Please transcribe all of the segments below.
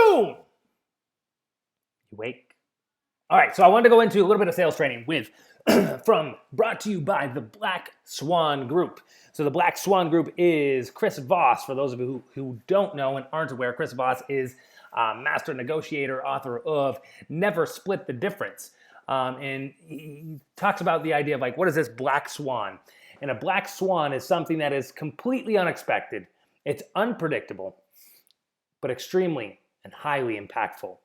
boom, you wake. All right, so I wanted to go into a little bit of sales training with brought to you by the Black Swan Group. So the Black Swan Group is Chris Voss. For those of you who don't know and aren't aware, Chris Voss is a master negotiator, author of Never Split the Difference. And he talks about the idea of like, what is this black swan? And a black swan is something that is completely unexpected. It's unpredictable, but extremely and highly impactful.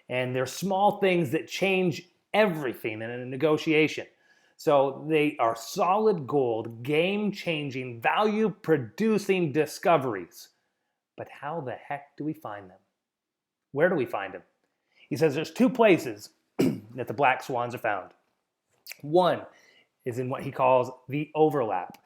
And they're small things that change everything in a negotiation. So they are solid gold, game-changing, value-producing discoveries. But how the heck do we find them? Where do we find them? He says there's two places that the black swans are found. One is in what he calls the overlap.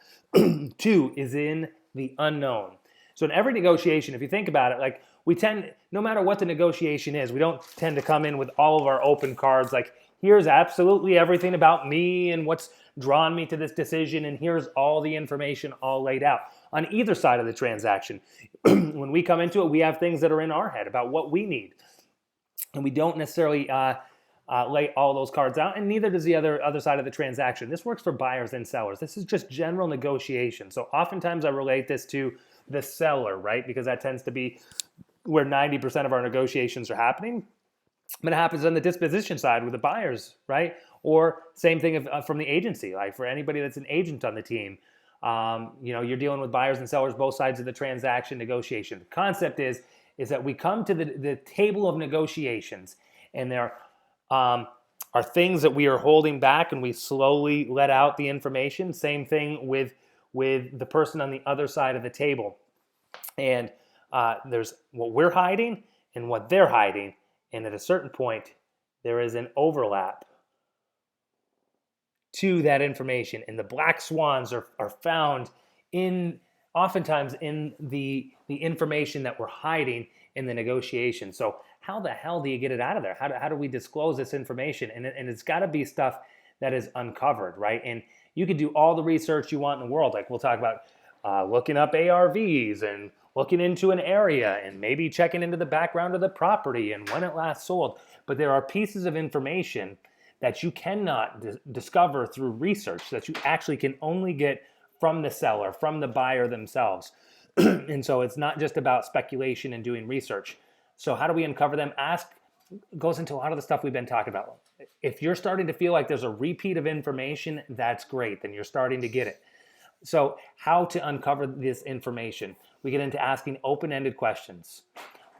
Two is in the unknown. So in every negotiation, if you think about it, like we tend, no matter what the negotiation is, we don't tend to come in with all of our open cards like, here's absolutely everything about me and what's drawn me to this decision, and here's all the information all laid out. On either side of the transaction, when we come into it, we have things that are in our head about what we need. And we don't necessarily lay all those cards out, and neither does the other side of the transaction. This works for buyers and sellers. This is just general negotiation. So oftentimes I relate this to the seller, right? Because that tends to be where 90% of our negotiations are happening. But it happens on the disposition side with the buyers, right? Or same thing from the agency. Like for anybody that's an agent on the team, you're dealing with buyers and sellers, both sides of the transaction negotiation. The concept is that we come to the table of negotiations, and there are things that we are holding back, and we slowly let out the information. Same thing with the person on the other side of the table. And there's what we're hiding and what they're hiding. And at a certain point, there is an overlap to that information. And the black swans are found oftentimes in the information that we're hiding in the negotiation. So how the hell do you get it out of there? How do we disclose this information? And it's got to be stuff that is uncovered, right? And you can do all the research you want in the world. Like we'll talk about looking up ARVs and looking into an area and maybe checking into the background of the property and when it last sold. But there are pieces of information that you cannot discover through research, that you actually can only get from the seller, from the buyer themselves. And so it's not just about speculation and doing research. So how do we uncover them? Goes into a lot of the stuff we've been talking about. If you're starting to feel like there's a repeat of information, that's great. Then you're starting to get it. So how to uncover this information? We get into asking open-ended questions.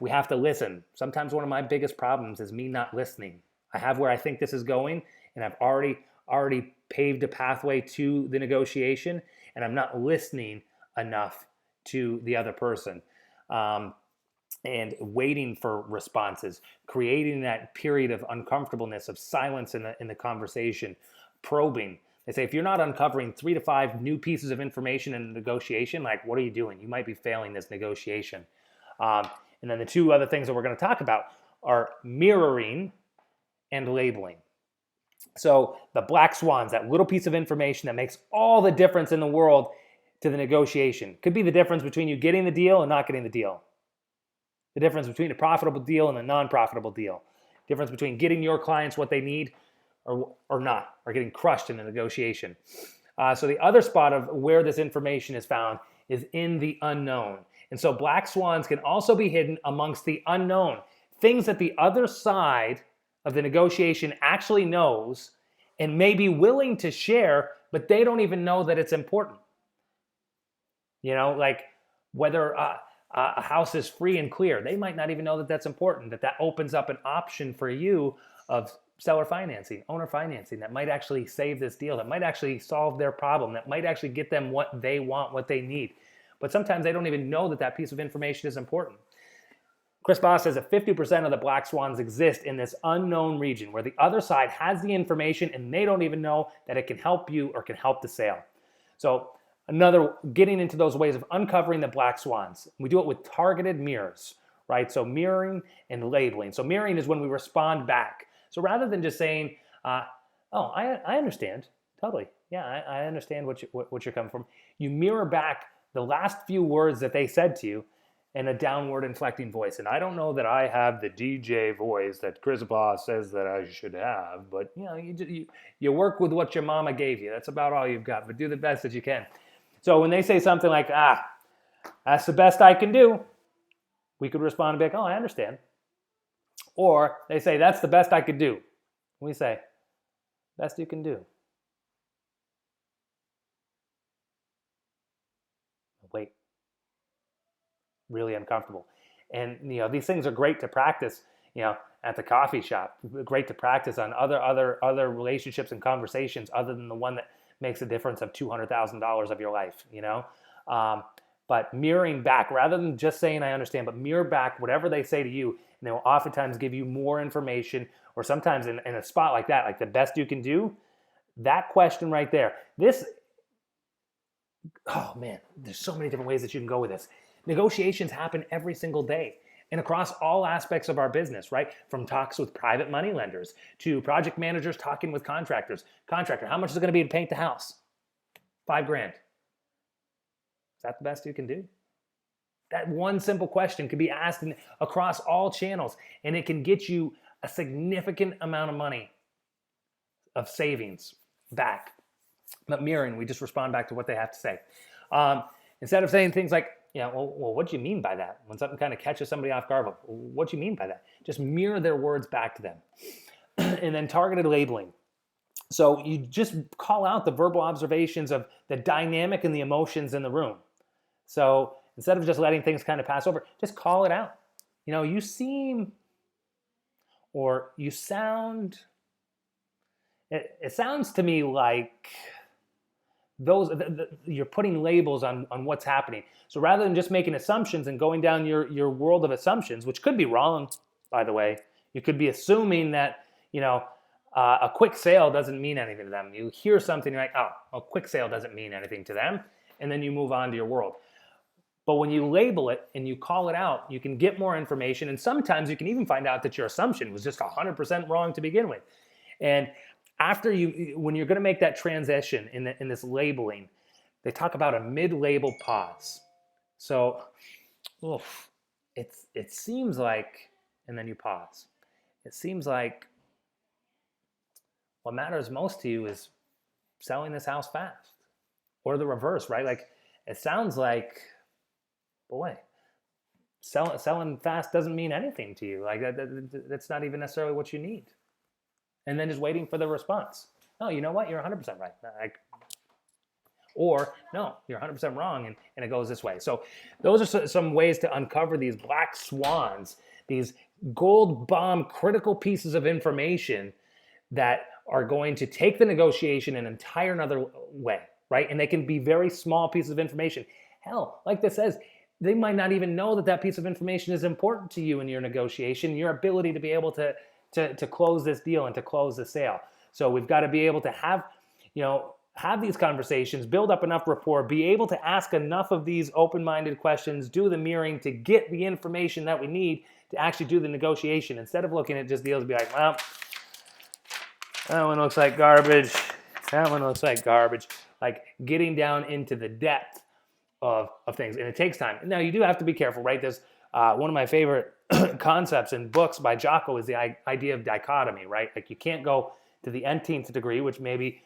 We have to listen. Sometimes one of my biggest problems is me not listening. I have where I think this is going, and I've already paved a pathway to the negotiation, and I'm not listening enough to the other person. And waiting for responses, creating that period of uncomfortableness, of silence in the conversation, probing. They say if you're not uncovering 3 to 5 new pieces of information in a negotiation, like what are you doing? You might be failing this negotiation. And then the two other things that we're going to talk about are mirroring and labeling. So the black swans, that little piece of information that makes all the difference in the world to the negotiation. Could be the difference between you getting the deal and not getting the deal. The difference between a profitable deal and a non-profitable deal. Difference between getting your clients what they need or not, or getting crushed in a negotiation. So the other spot of where this information is found is in the unknown. And so black swans can also be hidden amongst the unknown. Things that the other side of the negotiation actually knows and may be willing to share, but they don't even know that it's important. Like whether a house is free and clear. They might not even know that that's important, that opens up an option for you of seller financing, owner financing, that might actually save this deal, that might actually solve their problem, that might actually get them what they want, what they need. But sometimes they don't even know that piece of information is important. Chris Voss says that 50% of the black swans exist in this unknown region where the other side has the information and they don't even know that it can help you or can help the sale. So getting into those ways of uncovering the black swans. We do it with targeted mirrors, right? So mirroring and labeling. So mirroring is when we respond back. So rather than just saying, I understand, totally. Yeah, I understand what you're coming from. You mirror back the last few words that they said to you and a downward inflecting voice. And I don't know that I have the DJ voice that Chris Boss says that I should have, but you work with what your mama gave you. That's about all you've got, but do the best that you can. So when they say something like, that's the best I can do, we could respond and be like, oh, I understand. Or they say, that's the best I could do. We say, best you can do. Wait. Really uncomfortable. And these things are great to practice, at the coffee shop. Great to practice on other relationships and conversations other than the one that makes a difference of $200,000 of your life, But mirroring back, rather than just saying I understand, but mirror back whatever they say to you, and they will oftentimes give you more information, or sometimes in a spot like that, like the best you can do, that question right there. Oh man, there's so many different ways that you can go with this. Negotiations happen every single day and across all aspects of our business, right? From talks with private money lenders to project managers talking with contractors. Contractor, how much is it going to be to paint the house? $5,000. Is that the best you can do? That one simple question can be asked across all channels, and it can get you a significant amount of money of savings back. But mirroring, we just respond back to what they have to say. Instead of saying things like, well, what do you mean by that? When something kind of catches somebody off guard, what do you mean by that? Just mirror their words back to them. And then targeted labeling. So you just call out the verbal observations of the dynamic and the emotions in the room. So instead of just letting things kind of pass over, just call it out. You seem, or you sound, it sounds to me like you're putting labels on what's happening. So rather than just making assumptions and going down your world of assumptions, which could be wrong, by the way, you could be assuming that, a quick sale doesn't mean anything to them. You hear something, you're like, oh, a quick sale doesn't mean anything to them. And then you move on to your world. But when you label it and you call it out, you can get more information. And sometimes you can even find out that your assumption was just 100% wrong to begin with. And when you're going to make that transition in this labeling, they talk about a mid-label pause. So, it seems like, and then you pause. It seems like what matters most to you is selling this house fast, or the reverse, right? Like it sounds like, boy, selling fast doesn't mean anything to you. Like that's not even necessarily what you need. And then just waiting for the response. Oh, you know what? You're 100% right. Or, no, you're 100% wrong, and it goes this way. So those are some ways to uncover these black swans, these gold bomb critical pieces of information that are going to take the negotiation an entire another way, right? And they can be very small pieces of information. Hell, like this says, they might not even know that piece of information is important to you in your negotiation, your ability to be able to close this deal and to close the sale. So we've got to be able to have these conversations, build up enough rapport, be able to ask enough of these open-minded questions, do the mirroring to get the information that we need to actually do the negotiation. Instead of looking at just deals and be like, well, that one looks like garbage. That one looks like garbage. Like getting down into the depth of things. And it takes time. Now you do have to be careful, right? There's one of my favorite concepts in books by Jocko is the idea of dichotomy, right? Like you can't go to the nth degree, which maybe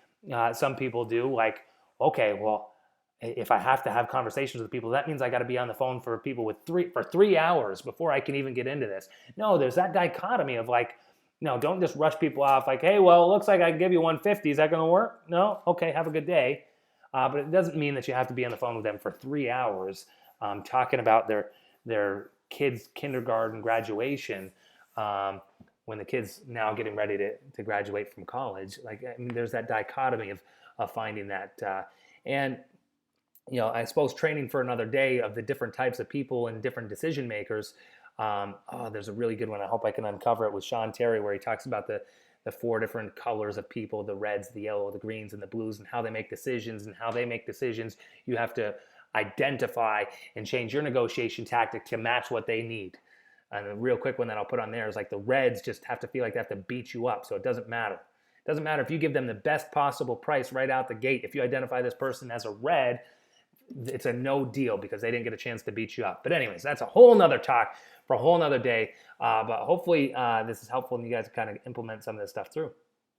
some people do. Like, okay, well, if I have to have conversations with people, that means I got to be on the phone for people for 3 hours before I can even get into this. No, there's that dichotomy of like, no, don't just rush people off like, hey, well, it looks like I can give you 150. Is that going to work? No? Okay, have a good day. But it doesn't mean that you have to be on the phone with them for 3 hours talking about their kids' kindergarten graduation when the kid's now getting ready to graduate from college. Like, I mean, there's that dichotomy of finding that. And, I suppose training for another day of the different types of people and different decision makers. There's a really good one. I hope I can uncover it with Sean Terry, where he talks about the 4 different colors of people, the reds, the yellow, the greens, and the blues, and how they make decisions. And how they make decisions, you have to identify and change your negotiation tactic to match what they need. And a real quick one that I'll put on there is like the reds just have to feel like they have to beat you up. So it doesn't matter. It doesn't matter if you give them the best possible price right out the gate. If you identify this person as a red, it's a no deal because they didn't get a chance to beat you up. But anyways, that's a whole nother talk for a whole nother day. But hopefully this is helpful and you guys kind of implement some of this stuff through.